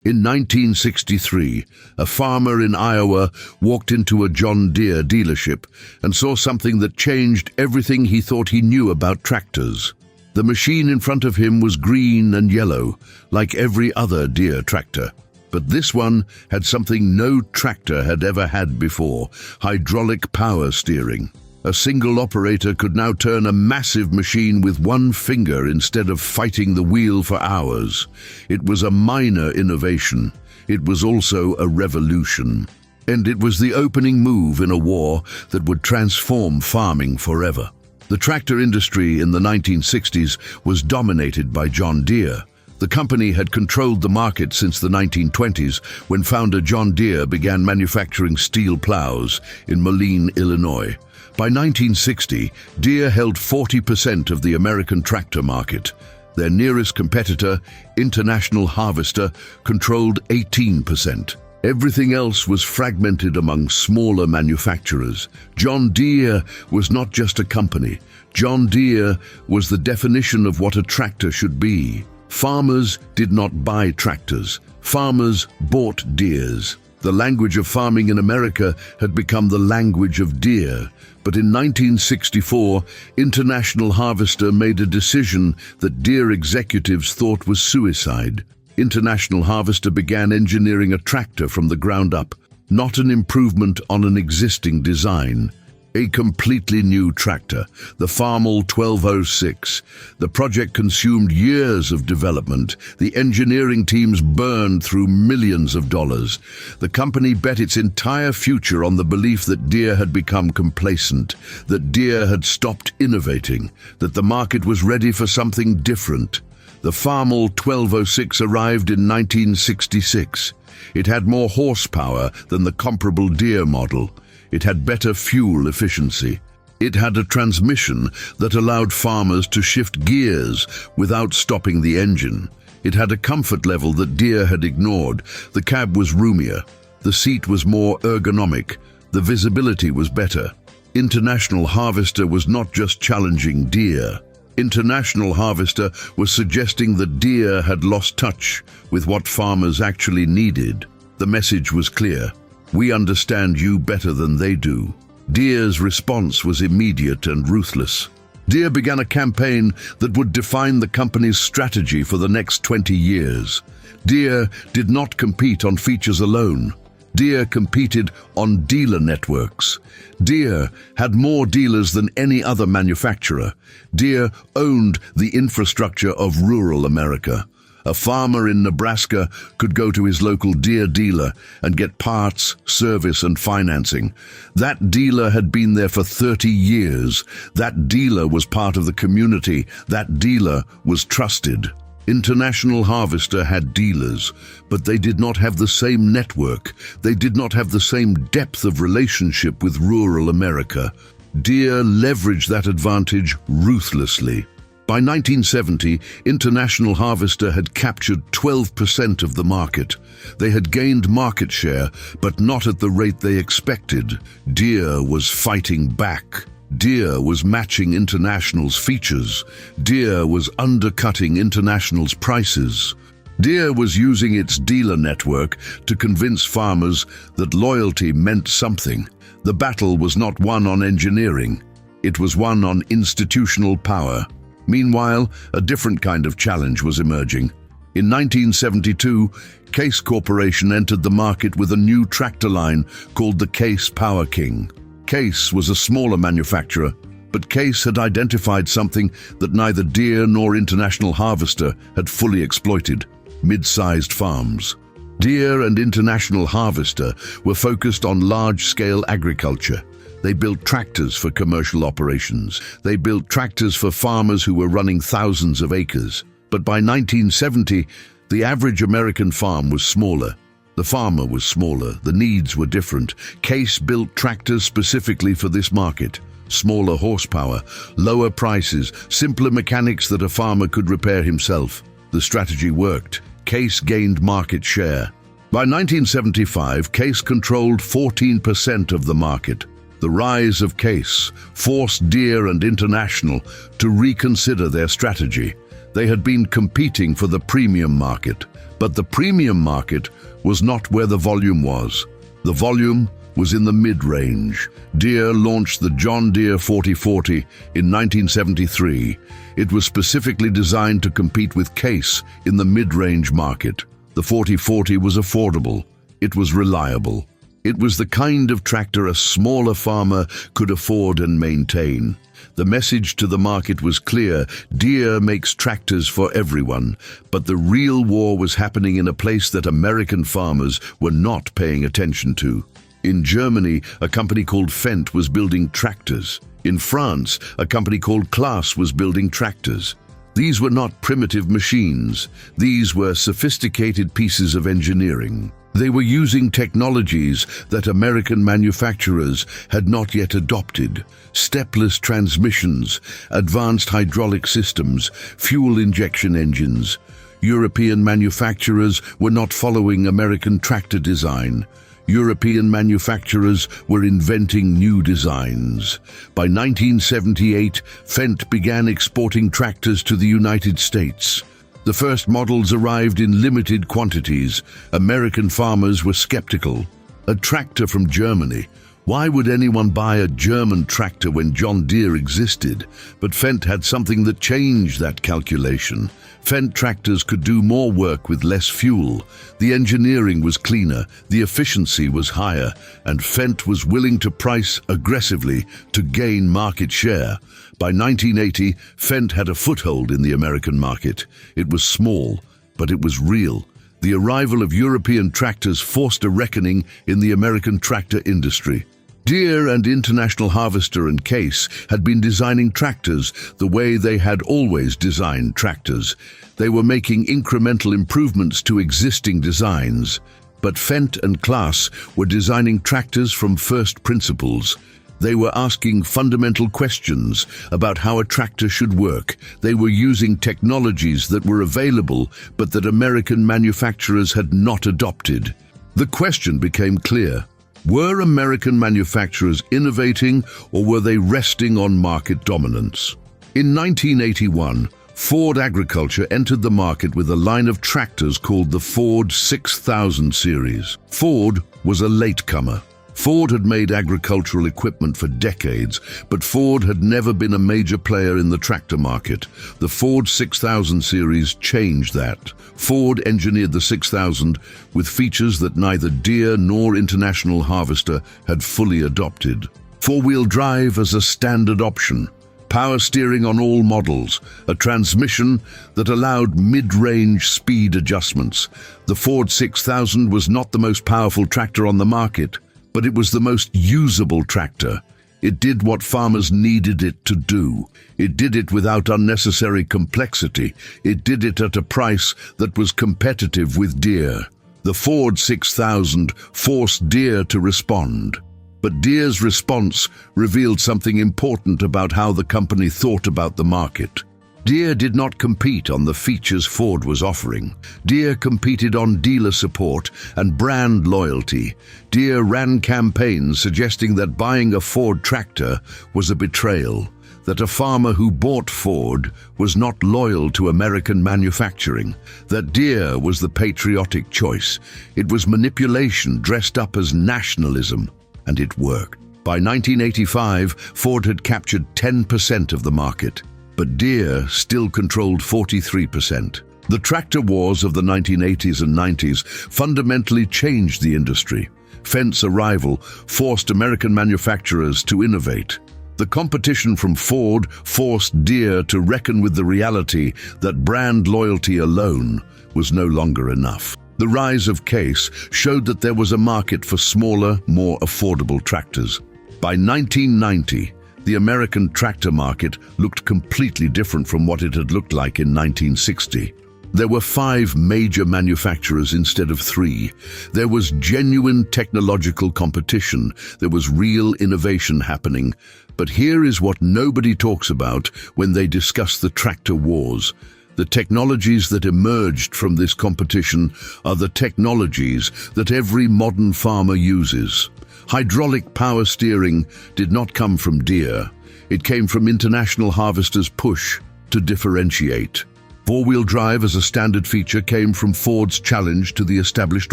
In 1963, a farmer in Iowa walked into a John Deere dealership and saw something that changed everything he thought he knew about tractors. The machine in front of him was green and yellow, like every other Deere tractor. But this one had something no tractor had ever had before: hydraulic power steering. A single operator could now turn a massive machine with one finger instead of fighting the wheel for hours. It was a minor innovation. It was also a revolution. And it was the opening move in a war that would transform farming forever. The tractor industry in the 1960s was dominated by John Deere. The company had controlled the market since the 1920s, when founder John Deere began manufacturing steel plows in Moline, Illinois. By 1960, Deere held 40% of the American tractor market. Their nearest competitor, International Harvester, controlled 18%. Everything else was fragmented among smaller manufacturers. John Deere was not just a company. John Deere was the definition of what a tractor should be. Farmers did not buy tractors. Farmers bought Deeres. The language of farming in America had become the language of Deere. But in 1964, International Harvester made a decision that Deere executives thought was suicide. International Harvester began engineering a tractor from the ground up, not an improvement on an existing design. A completely new tractor, the Farmall 1206. The project consumed years of development. The engineering teams burned through millions of dollars. The company bet its entire future on the belief that Deere had become complacent, that Deere had stopped innovating, that the market was ready for something different. The Farmall 1206 arrived in 1966. It had more horsepower than the comparable Deere model. It had better fuel efficiency. It had a transmission that allowed farmers to shift gears without stopping the engine. It had a comfort level that Deere had ignored. The cab was roomier. The seat was more ergonomic. The visibility was better. International Harvester was not just challenging Deere. International Harvester was suggesting that Deere had lost touch with what farmers actually needed. The message was clear. We understand you better than they do. Deere's response was immediate and ruthless. Deere began a campaign that would define the company's strategy for the next 20 years. Deere did not compete on features alone. Deere competed on dealer networks. Deere had more dealers than any other manufacturer. Deere owned the infrastructure of rural America. A farmer in Nebraska could go to his local Deere dealer and get parts, service, and financing. That dealer had been there for 30 years. That dealer was part of the community. That dealer was trusted. International Harvester had dealers, but they did not have the same network. They did not have the same depth of relationship with rural America. Deere leveraged that advantage ruthlessly. By 1970, International Harvester had captured 12% of the market. They had gained market share, but not at the rate they expected. Deere was fighting back. Deere was matching International's features. Deere was undercutting International's prices. Deere was using its dealer network to convince farmers that loyalty meant something. The battle was not won on engineering. It was won on institutional power. Meanwhile, a different kind of challenge was emerging. In 1972, Case Corporation entered the market with a new tractor line called the Case Power King. Case was a smaller manufacturer, but Case had identified something that neither Deere nor International Harvester had fully exploited: mid-sized farms. Deere and International Harvester were focused on large-scale agriculture. They built tractors for commercial operations. They built tractors for farmers who were running thousands of acres. But by 1970, the average American farm was smaller. The farmer was smaller. The needs were different. Case built tractors specifically for this market. Smaller horsepower, lower prices, simpler mechanics that a farmer could repair himself. The strategy worked. Case gained market share. By 1975, Case controlled 14% of the market. The rise of Case forced Deere and International to reconsider their strategy. They had been competing for the premium market, but the premium market was not where the volume was. The volume was in the mid-range. Deere launched the John Deere 4040 in 1973. It was specifically designed to compete with Case in the mid-range market. The 4040 was affordable. It was reliable. It was the kind of tractor a smaller farmer could afford and maintain. The message to the market was clear: Deere makes tractors for everyone, but the real war was happening in a place that American farmers were not paying attention to. In Germany, a company called Fendt was building tractors. In France, a company called Claas was building tractors. These were not primitive machines. These were sophisticated pieces of engineering. They were using technologies that American manufacturers had not yet adopted: stepless transmissions, advanced hydraulic systems, fuel injection engines. European manufacturers were not following American tractor design. European manufacturers were inventing new designs. By 1978, Fendt began exporting tractors to the United States. The first models arrived in limited quantities. American farmers were skeptical. A tractor from Germany? Why would anyone buy a German tractor when John Deere existed? But Fendt had something that changed that calculation. Fendt tractors could do more work with less fuel. The engineering was cleaner, the efficiency was higher, and Fendt was willing to price aggressively to gain market share. By 1980, Fendt had a foothold in the American market. It was small, but it was real. The arrival of European tractors forced a reckoning in the American tractor industry. Deere and International Harvester and Case had been designing tractors the way they had always designed tractors. They were making incremental improvements to existing designs. But Fendt and Claas were designing tractors from first principles. They were asking fundamental questions about how a tractor should work. They were using technologies that were available but that American manufacturers had not adopted. The question became clear: were American manufacturers innovating, or were they resting on market dominance? In 1981, Ford Agriculture entered the market with a line of tractors called the Ford 6000 series. Ford was a latecomer. Ford had made agricultural equipment for decades, but Ford had never been a major player in the tractor market. The Ford 6000 series changed that. Ford engineered the 6000 with features that neither Deere nor International Harvester had fully adopted. Four-wheel drive as a standard option, power steering on all models, a transmission that allowed mid-range speed adjustments. The Ford 6000 was not the most powerful tractor on the market, but it was the most usable tractor. It did what farmers needed it to do. It did it without unnecessary complexity. It did it at a price that was competitive with Deere. The Ford 6000 forced Deere to respond. But Deere's response revealed something important about how the company thought about the market. Deere did not compete on the features Ford was offering. Deere competed on dealer support and brand loyalty. Deere ran campaigns suggesting that buying a Ford tractor was a betrayal, that a farmer who bought Ford was not loyal to American manufacturing, that Deere was the patriotic choice. It was manipulation dressed up as nationalism, and it worked. By 1985, Ford had captured 10% of the market, but Deere still controlled 43%. The tractor wars of the 1980s and 90s fundamentally changed the industry. Fendt's arrival forced American manufacturers to innovate. The competition from Ford forced Deere to reckon with the reality that brand loyalty alone was no longer enough. The rise of Case showed that there was a market for smaller, more affordable tractors. By 1990, the American tractor market looked completely different from what it had looked like in 1960. There were 5 major manufacturers instead of 3. There was genuine technological competition. There was real innovation happening. But here is what nobody talks about when they discuss the tractor wars. The technologies that emerged from this competition are the technologies that every modern farmer uses. Hydraulic power steering did not come from Deere. It came from International Harvester's push to differentiate. Four-wheel drive as a standard feature came from Ford's challenge to the established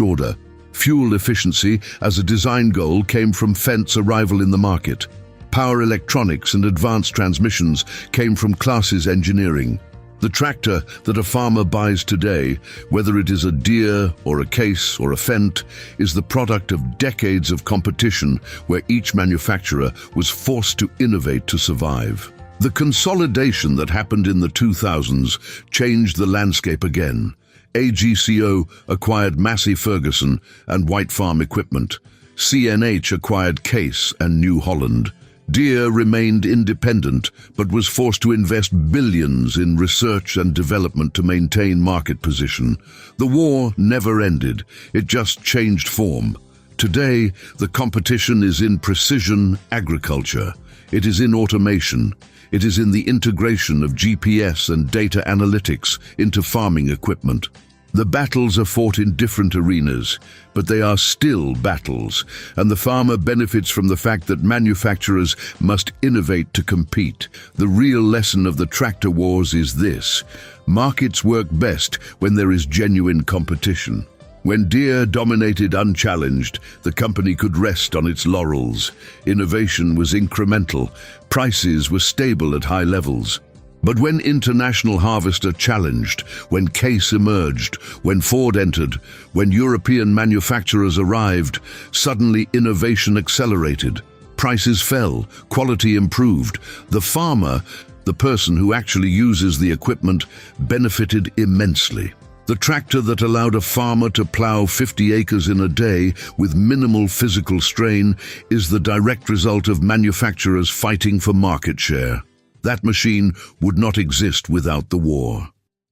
order. Fuel efficiency as a design goal came from Fendt's arrival in the market. Power electronics and advanced transmissions came from Claas's engineering. The tractor that a farmer buys today, whether it is a Deere or a Case or a Fendt, is the product of decades of competition where each manufacturer was forced to innovate to survive. The consolidation that happened in the 2000s changed the landscape again. AGCO acquired Massey Ferguson and White Farm Equipment. CNH acquired Case and New Holland. Deere remained independent, but was forced to invest billions in research and development to maintain market position. The war never ended, it just changed form. Today, the competition is in precision agriculture. It is in automation. It is in the integration of GPS and data analytics into farming equipment. The battles are fought in different arenas, but they are still battles, and the farmer benefits from the fact that manufacturers must innovate to compete. The real lesson of the tractor wars is this: markets work best when there is genuine competition. When Deere dominated unchallenged, the company could rest on its laurels. Innovation was incremental, prices were stable at high levels. But when International Harvester challenged, when Case emerged, when Ford entered, when European manufacturers arrived, suddenly innovation accelerated. Prices fell, quality improved. The farmer, the person who actually uses the equipment, benefited immensely. The tractor that allowed a farmer to plow 50 acres in a day with minimal physical strain is the direct result of manufacturers fighting for market share. That machine would not exist without the war.